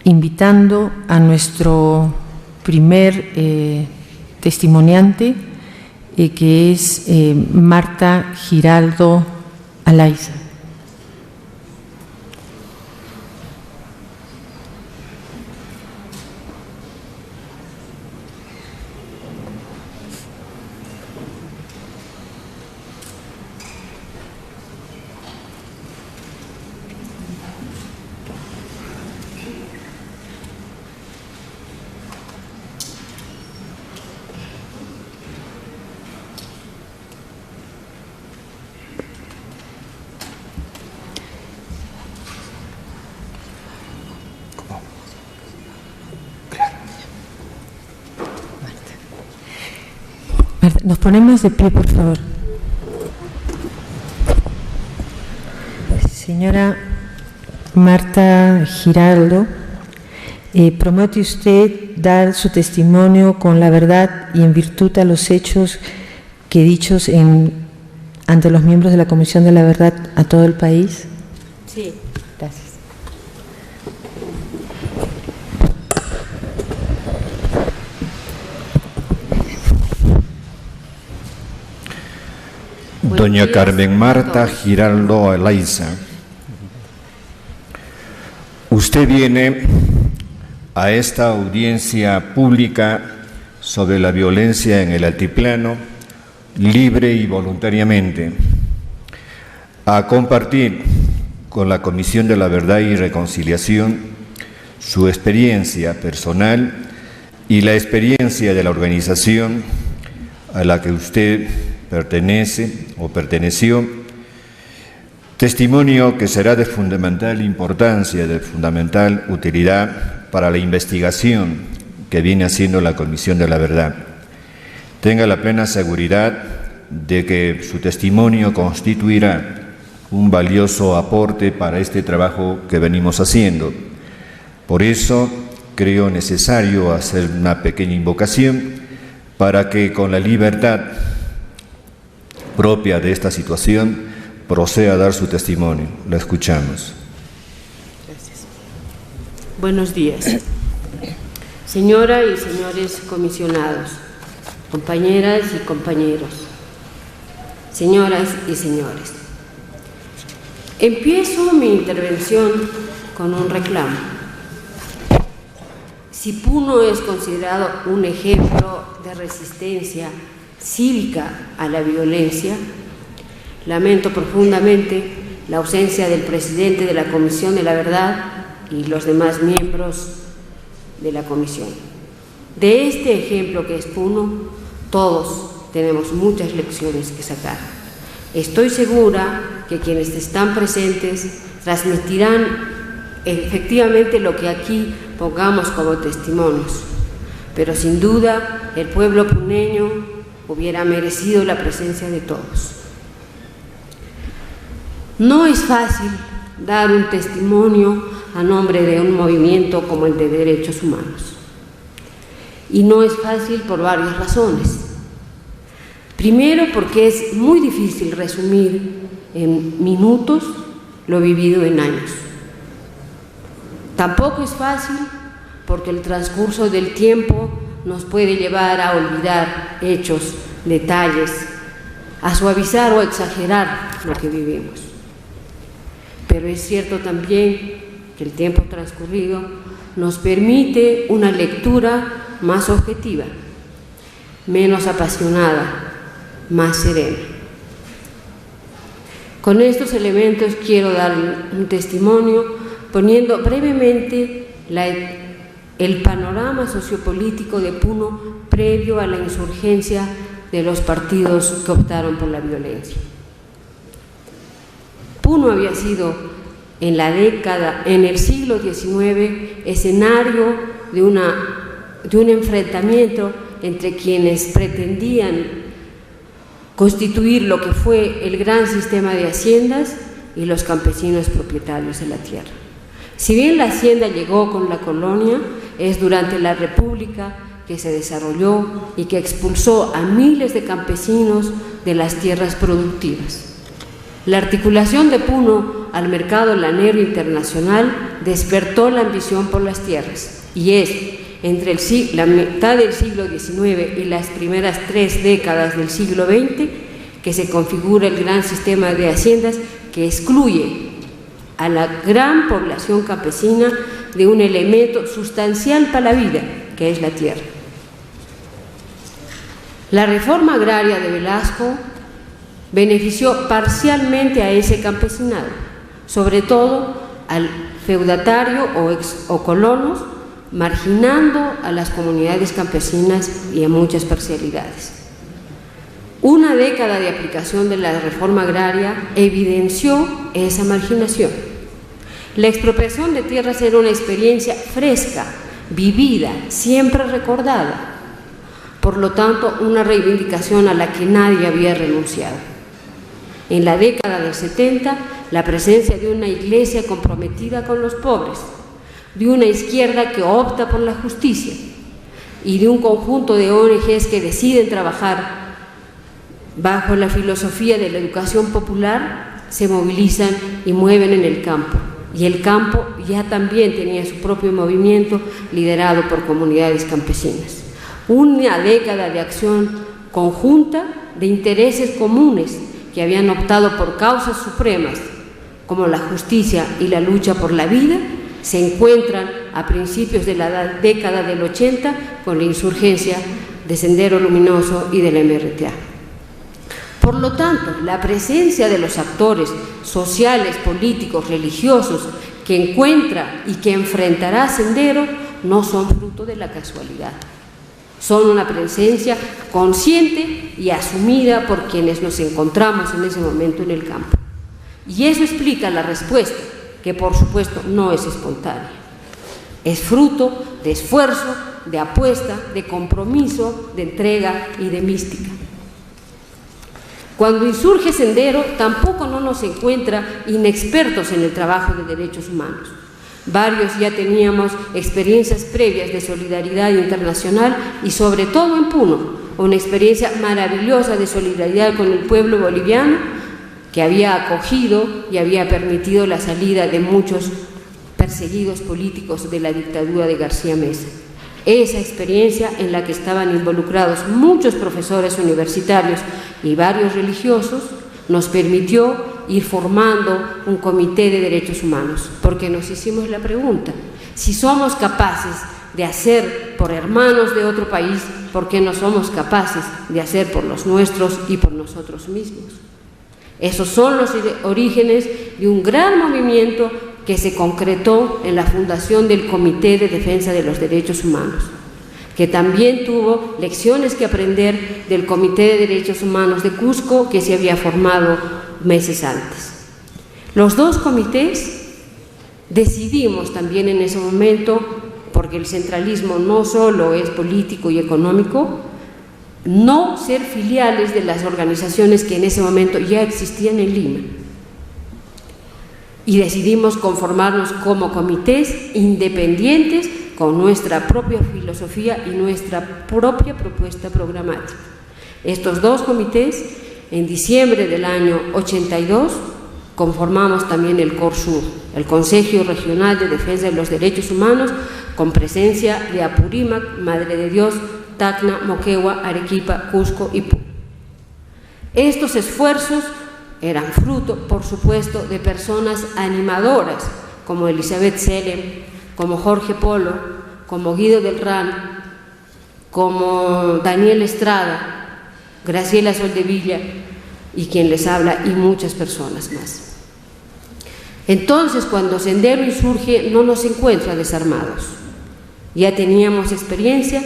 invitando a nuestro primer testimoniante, que es Marta Giraldo Alaiza. Nos ponemos de pie, por favor. Señora Marta Giraldo, promete usted dar su testimonio con la verdad y en virtud a los hechos que dichos ante los miembros de la Comisión de la Verdad a todo el país. Sí. Gracias. Doña Carmen Marta Giraldo Alaiza, usted viene a esta audiencia pública sobre la violencia en el altiplano libre y voluntariamente a compartir con la Comisión de la Verdad y Reconciliación su experiencia personal y la experiencia de la organización a la que usted pertenece o perteneció, testimonio que será de fundamental importancia, de fundamental utilidad para la investigación que viene haciendo la Comisión de la Verdad. Tenga la plena seguridad de que su testimonio constituirá un valioso aporte para este trabajo que venimos haciendo. Por eso creo necesario hacer una pequeña invocación para que con la libertad propia de esta situación proceda a dar su testimonio. La escuchamos. Gracias. Buenos días. Señora y señores comisionados, compañeras y compañeros, señoras y señores. Empiezo mi intervención con un reclamo. Si Puno es considerado un ejemplo de resistencia cívica a la violencia, lamento profundamente la ausencia del presidente de la Comisión de la Verdad y los demás miembros de la comisión. De este ejemplo que es Puno, todos tenemos muchas lecciones que sacar. Estoy segura que quienes están presentes transmitirán efectivamente lo que aquí pongamos como testimonios, pero sin duda el pueblo puneño hubiera merecido la presencia de todos. No es fácil dar un testimonio a nombre de un movimiento como el de derechos humanos. Y no es fácil por varias razones. Primero, porque es muy difícil resumir en minutos lo vivido en años. Tampoco es fácil porque el transcurso del tiempo nos puede llevar a olvidar hechos, detalles, a suavizar o exagerar lo que vivimos. Pero es cierto también que el tiempo transcurrido nos permite una lectura más objetiva, menos apasionada, más serena. Con estos elementos quiero dar un testimonio poniendo brevemente el panorama sociopolítico de Puno previo a la insurgencia de los partidos que optaron por la violencia. Puno había sido en el siglo XIX, escenario de un enfrentamiento entre quienes pretendían constituir lo que fue el gran sistema de haciendas y los campesinos propietarios de la tierra. Si bien la hacienda llegó con la colonia, es durante la República que se desarrolló y que expulsó a miles de campesinos de las tierras productivas. La articulación de Puno al mercado lanero internacional despertó la ambición por las tierras, y es entre la mitad del siglo XIX y las primeras 3 décadas del siglo XX que se configura el gran sistema de haciendas que excluye a la gran población campesina de un elemento sustancial para la vida, que es la tierra. La reforma agraria de Velasco benefició parcialmente a ese campesinado, sobre todo al feudatario o colonos, marginando a las comunidades campesinas y a muchas parcialidades. Una década de aplicación de la reforma agraria evidenció esa marginación. La expropiación de tierras era una experiencia fresca, vivida, siempre recordada. Por lo tanto, una reivindicación a la que nadie había renunciado. En la década del 70, la presencia de una iglesia comprometida con los pobres, de una izquierda que opta por la justicia y de un conjunto de ONGs que deciden trabajar bajo la filosofía de la educación popular, se movilizan y mueven en el campo. Y el campo ya también tenía su propio movimiento liderado por comunidades campesinas. Una década de acción conjunta de intereses comunes que habían optado por causas supremas como la justicia y la lucha por la vida, se encuentran a principios de la década del 80 con la insurgencia de Sendero Luminoso y de la MRTA. Por lo tanto, la presencia de los actores sociales, políticos, religiosos que encuentra y que enfrentará Sendero no son fruto de la casualidad. Son una presencia consciente y asumida por quienes nos encontramos en ese momento en el campo. Y eso explica la respuesta, que por supuesto no es espontánea. Es fruto de esfuerzo, de apuesta, de compromiso, de entrega y de mística. Cuando insurge Sendero, tampoco no nos encuentra inexpertos en el trabajo de derechos humanos. Varios ya teníamos experiencias previas de solidaridad internacional y sobre todo en Puno, una experiencia maravillosa de solidaridad con el pueblo boliviano que había acogido y había permitido la salida de muchos perseguidos políticos de la dictadura de García Meza. Esa experiencia en la que estaban involucrados muchos profesores universitarios y varios religiosos nos permitió ir formando un comité de derechos humanos, porque nos hicimos la pregunta: si somos capaces de hacer por hermanos de otro país, ¿por qué no somos capaces de hacer por los nuestros y por nosotros mismos? Esos son los orígenes de un gran movimiento que se concretó en la fundación del Comité de Defensa de los Derechos Humanos, que también tuvo lecciones que aprender del Comité de Derechos Humanos de Cusco, que se había formado meses antes. Los dos comités decidimos también en ese momento, porque el centralismo no solo es político y económico, no ser filiales de las organizaciones que en ese momento ya existían en Lima. Y decidimos conformarnos como comités independientes con nuestra propia filosofía y nuestra propia propuesta programática. Estos dos comités, en diciembre del año 82, conformamos también el CORSUR, el Consejo Regional de Defensa de los Derechos Humanos, con presencia de Apurímac, Madre de Dios, Tacna, Moquegua, Arequipa, Cusco y Puno. Estos esfuerzos eran fruto, por supuesto, de personas animadoras como Elizabeth Selem, como Jorge Polo, como Guido del Ran, como Daniel Estrada, Graciela Soldevilla y quien les habla, y muchas personas más. Entonces, cuando Sendero insurge, no nos encuentra desarmados. Ya teníamos experiencia,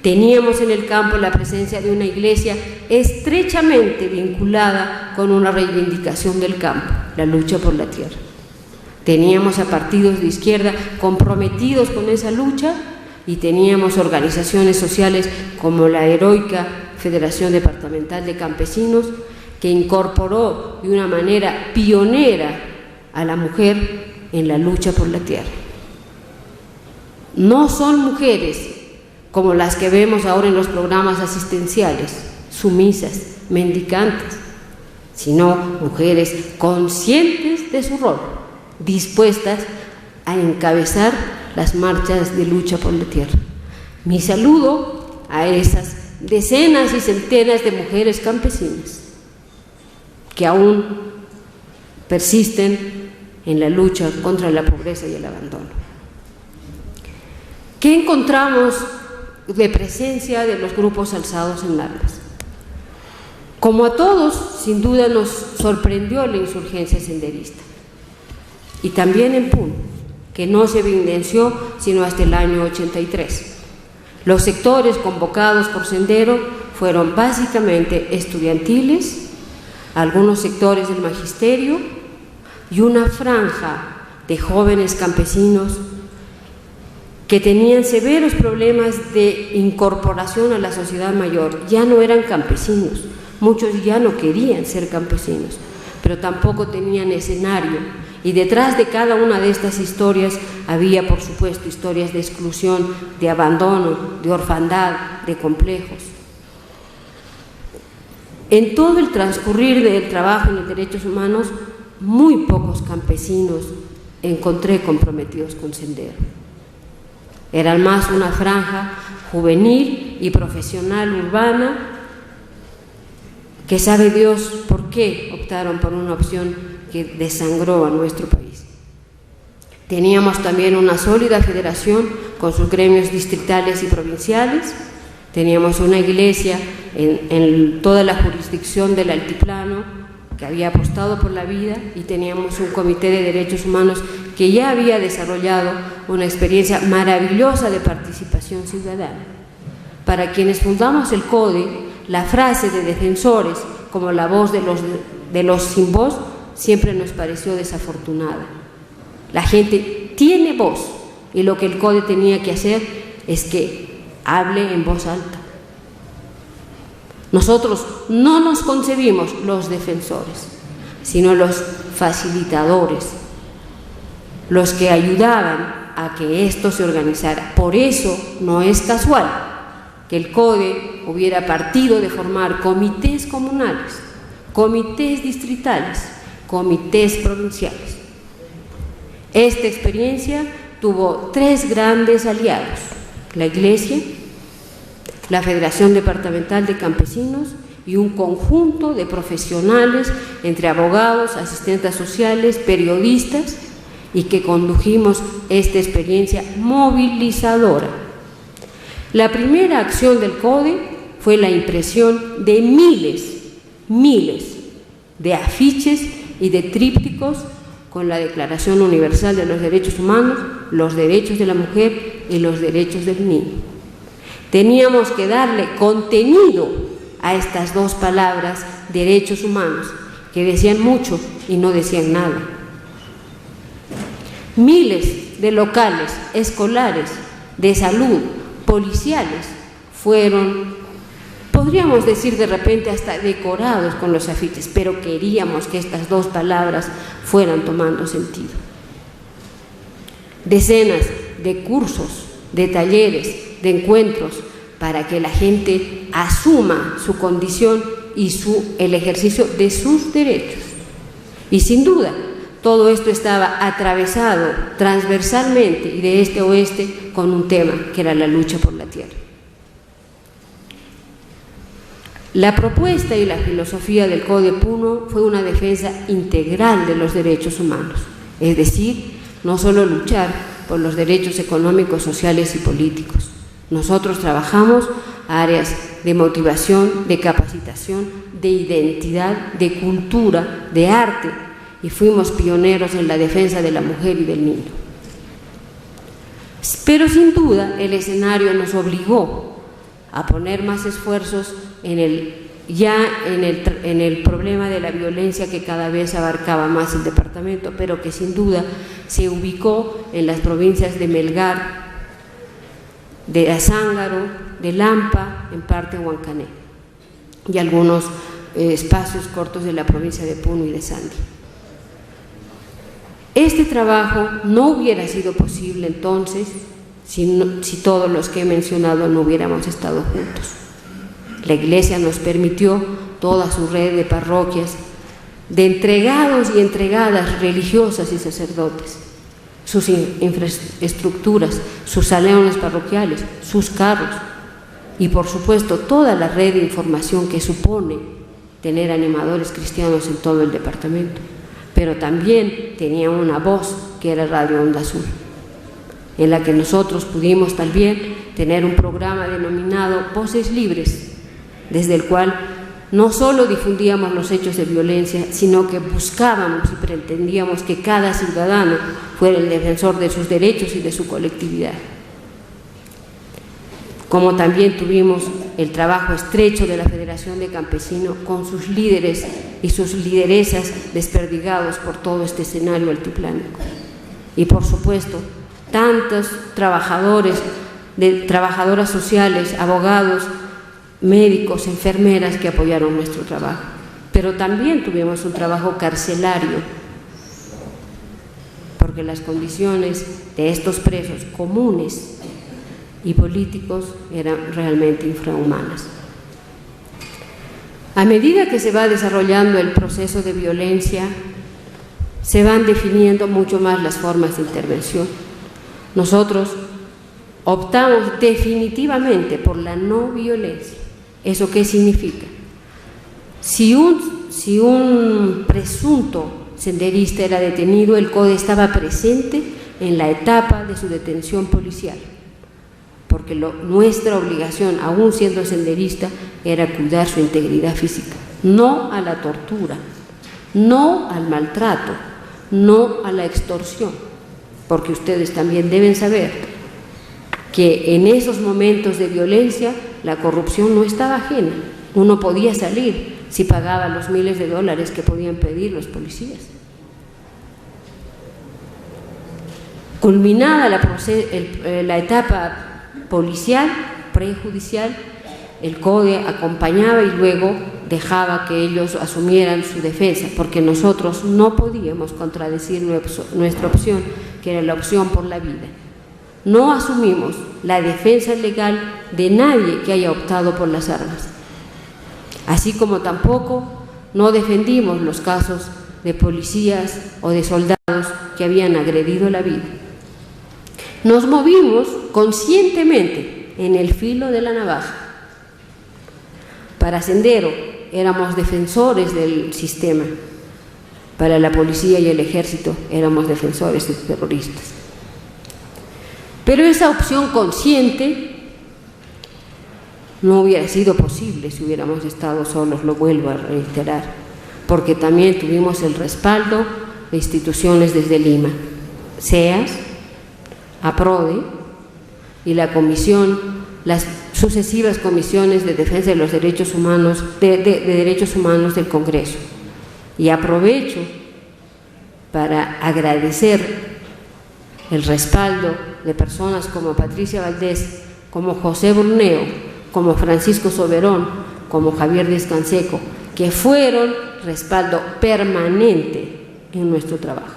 teníamos en el campo la presencia de una iglesia estrechamente vinculada con una reivindicación del campo, la lucha por la tierra. Teníamos a partidos de izquierda comprometidos con esa lucha y teníamos organizaciones sociales como la heroica Federación Departamental de Campesinos, que incorporó de una manera pionera a la mujer en la lucha por la tierra. No son mujeres como las que vemos ahora en los programas asistenciales, sumisas, mendicantes, sino mujeres conscientes de su rol, dispuestas a encabezar las marchas de lucha por la tierra. Mi saludo a esas decenas y centenas de mujeres campesinas que aún persisten en la lucha contra la pobreza y el abandono. ¿Qué encontramos de presencia de los grupos alzados en armas? Como a todos, sin duda nos sorprendió la insurgencia senderista, y también en Puno, que no se evidenció sino hasta el año 83. Los sectores convocados por Sendero fueron básicamente estudiantiles, algunos sectores del magisterio y una franja de jóvenes campesinos que tenían severos problemas de incorporación a la sociedad mayor. Ya no eran campesinos, muchos ya no querían ser campesinos, pero tampoco tenían escenario. Y detrás de cada una de estas historias había, por supuesto, historias de exclusión, de abandono, de orfandad, de complejos. En todo el transcurrir del trabajo en los derechos humanos, muy pocos campesinos encontré comprometidos con Sendero. Eran más una franja juvenil y profesional urbana que sabe Dios por qué optaron por una opción que desangró a nuestro país. Teníamos también una sólida federación con sus gremios distritales y provinciales, teníamos una iglesia en toda la jurisdicción del altiplano que había apostado por la vida, y teníamos un comité de derechos humanos que ya había desarrollado una experiencia maravillosa de participación ciudadana. Para quienes fundamos el CODE, la frase de defensores como la voz de los sin voz siempre nos pareció desafortunada. La gente tiene voz, y lo que el CODE tenía que hacer es que hable en voz alta. Nosotros no nos concebimos los defensores, sino los facilitadores, los que ayudaban a que esto se organizara. Por eso no es casual que el CODE hubiera partido de formar comités comunales, comités distritales, comités provinciales. Esta experiencia tuvo tres grandes aliados: la Iglesia, la Federación Departamental de Campesinos y un conjunto de profesionales entre abogados, asistentes sociales, periodistas, y que condujimos esta experiencia movilizadora. La primera acción del CODE fue la impresión de miles de afiches y de trípticos con la Declaración Universal de los Derechos Humanos, los derechos de la mujer y los derechos del niño. Teníamos que darle contenido a estas dos palabras, derechos humanos, que decían mucho y no decían nada. Miles de locales escolares, de salud, policiales, fueron, podríamos decir de repente, hasta decorados con los afiches, pero queríamos que estas dos palabras fueran tomando sentido. Decenas de cursos, de talleres, de encuentros, para que la gente asuma su condición y el ejercicio de sus derechos. Y sin duda, todo esto estaba atravesado transversalmente y de este a oeste con un tema que era la lucha por la tierra. La propuesta y la filosofía del CODE Puno fue una defensa integral de los derechos humanos, es decir, no solo luchar por los derechos económicos, sociales y políticos. Nosotros trabajamos áreas de motivación, de capacitación, de identidad, de cultura, de arte, y fuimos pioneros en la defensa de la mujer y del niño. Pero sin duda el escenario nos obligó a poner más esfuerzos en el problema de la violencia, que cada vez abarcaba más el departamento, pero que sin duda se ubicó en las provincias de Melgar, de Azángaro, de Lampa, en parte Huancané, y algunos espacios cortos de la provincia de Puno y de Sandi. Este trabajo no hubiera sido posible entonces si todos los que he mencionado no hubiéramos estado juntos. La Iglesia nos permitió toda su red de parroquias, de entregados y entregadas religiosas y sacerdotes, sus infraestructuras, sus salones parroquiales, sus carros y por supuesto toda la red de información que supone tener animadores cristianos en todo el departamento. Pero también tenía una voz que era Radio Onda Azul, en la que nosotros pudimos también tener un programa denominado Voces Libres, desde el cual no solo difundíamos los hechos de violencia, sino que buscábamos y pretendíamos que cada ciudadano fuera el defensor de sus derechos y de su colectividad. Como también tuvimos el trabajo estrecho de la Federación de Campesinos con sus líderes y sus lideresas desperdigados por todo este escenario altiplánico. Y por supuesto, tantos trabajadoras sociales, abogados, médicos, enfermeras que apoyaron nuestro trabajo. Pero también tuvimos un trabajo carcelario, porque las condiciones de estos presos comunes y políticos eran realmente infrahumanas. A medida que se va desarrollando el proceso de violencia, se van definiendo mucho más las formas de intervención. Nosotros optamos definitivamente por la no violencia. ¿Eso qué significa? Si un presunto senderista era detenido, el CODE estaba presente en la etapa de su detención policial, porque nuestra obligación, aún siendo senderista, era cuidar su integridad física, no a la tortura, no al maltrato, no a la extorsión, porque ustedes también deben saber que en esos momentos de violencia la corrupción no estaba ajena. Uno podía salir si pagaba los miles de dólares que podían pedir los policías. Culminada la etapa policial, prejudicial, el CODE acompañaba y luego dejaba que ellos asumieran su defensa, porque nosotros no podíamos contradecir nuestra opción, que era la opción por la vida. No asumimos la defensa legal de nadie que haya optado por las armas, así como tampoco no defendimos los casos de policías o de soldados que habían agredido la vida. Nos movimos conscientemente en el filo de la navaja. Para Sendero éramos defensores del sistema, para la policía y el ejército éramos defensores de terroristas. Pero esa opción consciente no hubiera sido posible si hubiéramos estado solos, lo vuelvo a reiterar, porque también tuvimos el respaldo de instituciones desde Lima, SEAS, APRODE y la comisión, las sucesivas comisiones de defensa de los derechos humanos, de derechos humanos del Congreso. Y aprovecho para agradecer el respaldo de personas como Patricia Valdés, como José Bruneo, como Francisco Soberón, como Javier Díaz-Canseco, que fueron respaldo permanente en nuestro trabajo.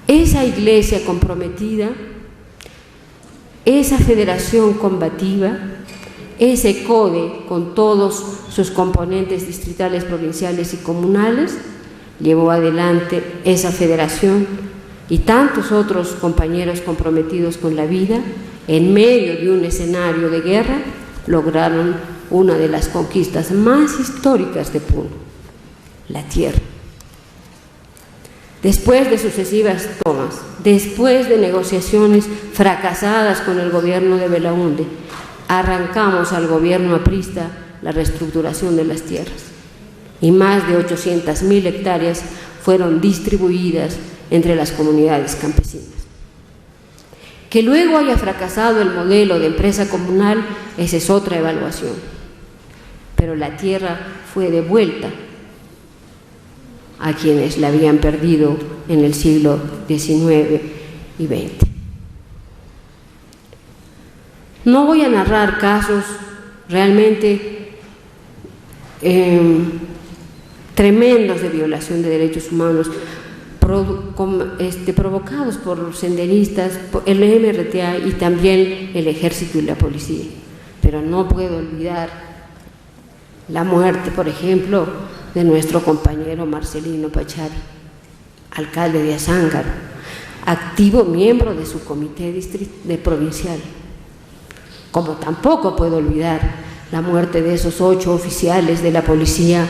Esa iglesia comprometida, esa federación combativa, ese CODE con todos sus componentes distritales, provinciales y comunales, llevó adelante esa federación y tantos otros compañeros comprometidos con la vida, en medio de un escenario de guerra, lograron una de las conquistas más históricas de Puno, la tierra. Después de sucesivas tomas, después de negociaciones fracasadas con el gobierno de Belaúnde, arrancamos al gobierno aprista la reestructuración de las tierras y más de 800.000 hectáreas fueron distribuidas entre las comunidades campesinas. Que luego haya fracasado el modelo de empresa comunal, esa es otra evaluación, pero la tierra fue devuelta a quienes la habían perdido en el siglo XIX y XX. No voy a narrar casos realmente tremendos de violación de derechos humanos provocados por senderistas, por el MRTA y también el ejército y la policía, pero no puedo olvidar La muerte, por ejemplo, de nuestro compañero Marcelino Pachari, alcalde de Azángaro, activo miembro de su comité provincial. Como tampoco puedo olvidar la muerte de esos 8 oficiales de la policía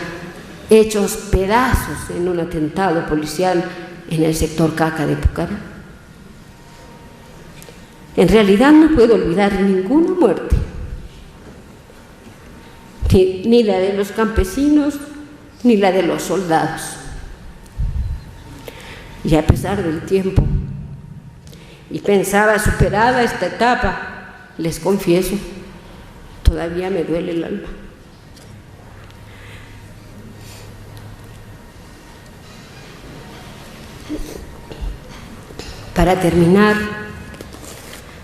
hechos pedazos en un atentado policial en el sector Caca de Pucará. En realidad no puedo olvidar ninguna muerte, ni la de los campesinos, ni la de los soldados. Y a pesar del tiempo, y pensaba superada esta etapa, les confieso, todavía me duele el alma. Para terminar,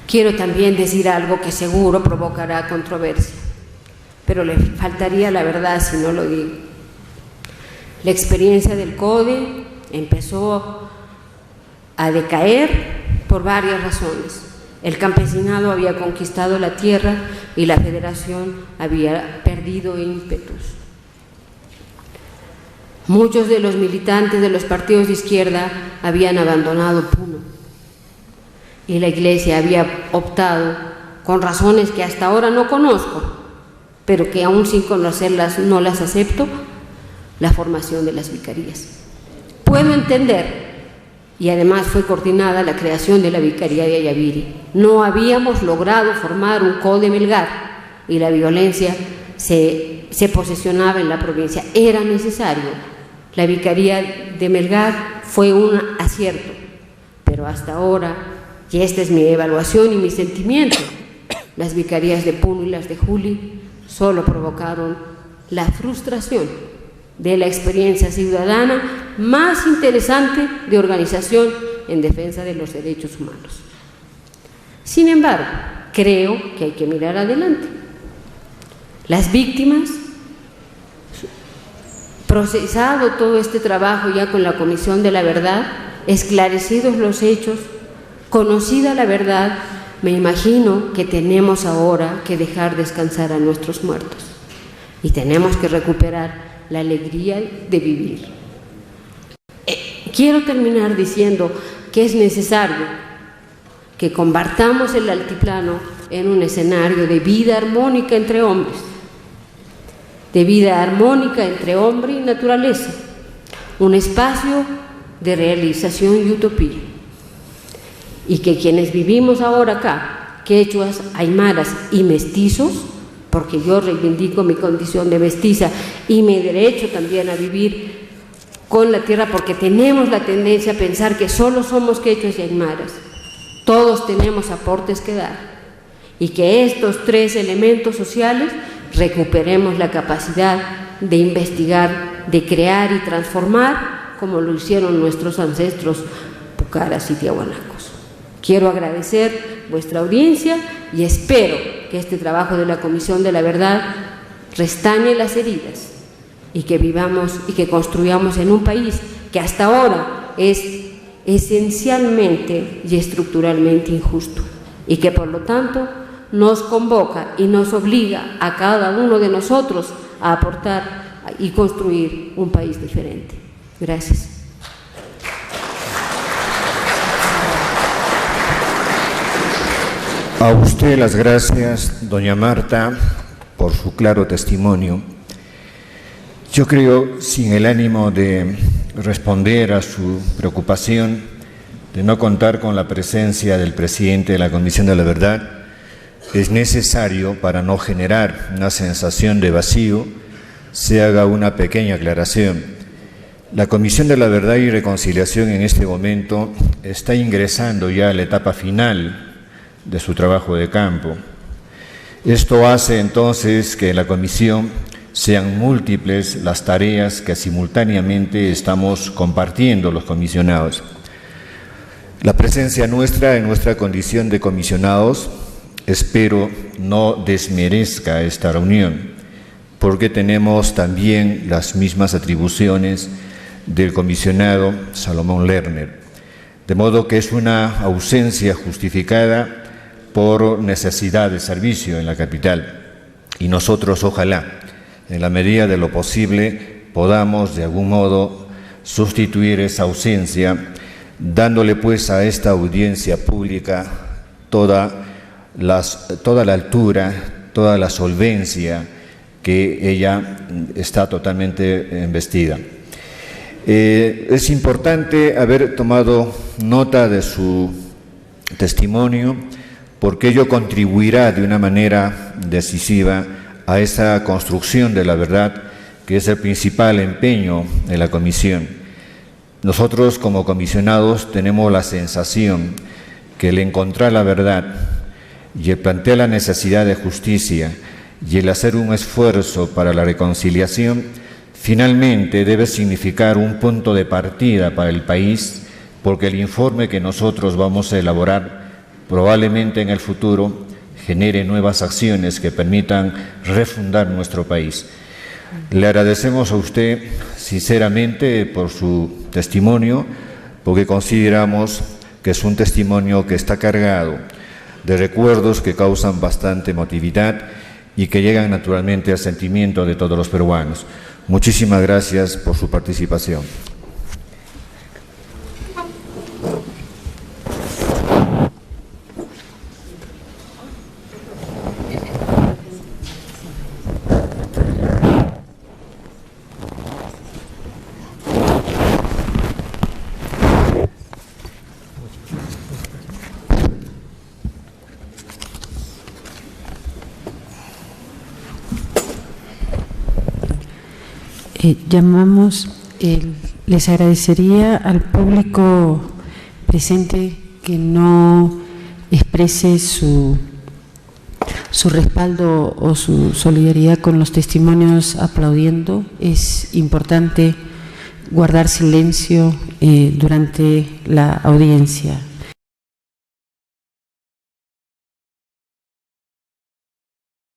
quiero también decir algo que seguro provocará controversia, pero le faltaría la verdad si no lo digo. La experiencia del CODE empezó a decaer por varias razones. El campesinado había conquistado la tierra y la federación había perdido ímpetus. Muchos de los militantes de los partidos de izquierda habían abandonado Puno y la Iglesia había optado, con razones que hasta ahora no conozco, pero que aún sin conocerlas no las acepto, la formación de las vicarías. Puedo entender, y además fue coordinada la creación de la Vicaría de Ayaviri. No habíamos logrado formar un CODE Melgar y la violencia se posesionaba en la provincia. Era necesario. La Vicaría de Melgar fue un acierto, pero hasta ahora, y esta es mi evaluación y mi sentimiento, las vicarías de Puno y las de Juli solo provocaron la frustración de la experiencia ciudadana más interesante de organización en defensa de los derechos humanos. Sin embargo, creo que hay que mirar adelante. Las víctimas, procesado todo este trabajo ya con la Comisión de la Verdad, esclarecidos los hechos, conocida la verdad, me imagino que tenemos ahora que dejar descansar a nuestros muertos y tenemos que recuperar la alegría de vivir. Quiero terminar diciendo que es necesario que convertamos el altiplano en un escenario de vida armónica entre hombres, de vida armónica entre hombre y naturaleza, un espacio de realización y utopía. Y que quienes vivimos ahora acá, quechuas, aymaras y mestizos, porque yo reivindico mi condición de mestiza y mi derecho también a vivir con la tierra, porque tenemos la tendencia a pensar que solo somos quechuas y aymaras. Todos tenemos aportes que dar y que estos 3 elementos sociales recuperemos la capacidad de investigar, de crear y transformar como lo hicieron nuestros ancestros pucaras y tiahuanacos. Quiero agradecer vuestra audiencia y espero que este trabajo de la Comisión de la Verdad restañe las heridas y que vivamos y que construyamos en un país que hasta ahora es esencialmente y estructuralmente injusto y que por lo tanto nos convoca y nos obliga a cada uno de nosotros a aportar y construir un país diferente. Gracias. A usted las gracias, doña Marta, por su claro testimonio. Yo creo, sin el ánimo de responder a su preocupación de no contar con la presencia del presidente de la Comisión de la Verdad, es necesario, para no generar una sensación de vacío, se haga una pequeña aclaración. La Comisión de la Verdad y Reconciliación en este momento está ingresando ya a la etapa final de su trabajo de campo. Esto hace entonces que en la comisión sean múltiples las tareas que simultáneamente estamos compartiendo los comisionados. La presencia nuestra en nuestra condición de comisionados espero no desmerezca esta reunión, porque tenemos también las mismas atribuciones del comisionado Salomón Lerner, de modo que es una ausencia justificada por necesidad de servicio en la capital. Y nosotros, ojalá, en la medida de lo posible, podamos de algún modo sustituir esa ausencia, dándole pues a esta audiencia pública toda la altura, toda la solvencia que ella está totalmente investida. Es importante haber tomado nota de su testimonio, porque ello contribuirá de una manera decisiva a esa construcción de la verdad, que es el principal empeño de la comisión. Nosotros, como comisionados, tenemos la sensación que el encontrar la verdad y el plantear la necesidad de justicia y el hacer un esfuerzo para la reconciliación, finalmente debe significar un punto de partida para el país, porque el informe que nosotros vamos a elaborar probablemente en el futuro genere nuevas acciones que permitan refundar nuestro país. Le agradecemos a usted sinceramente por su testimonio, porque consideramos que es un testimonio que está cargado de recuerdos que causan bastante emotividad y que llegan naturalmente al sentimiento de todos los peruanos. Muchísimas gracias por su participación. Les agradecería al público presente que no exprese su respaldo o su solidaridad con los testimonios aplaudiendo. Es importante guardar silencio durante la audiencia.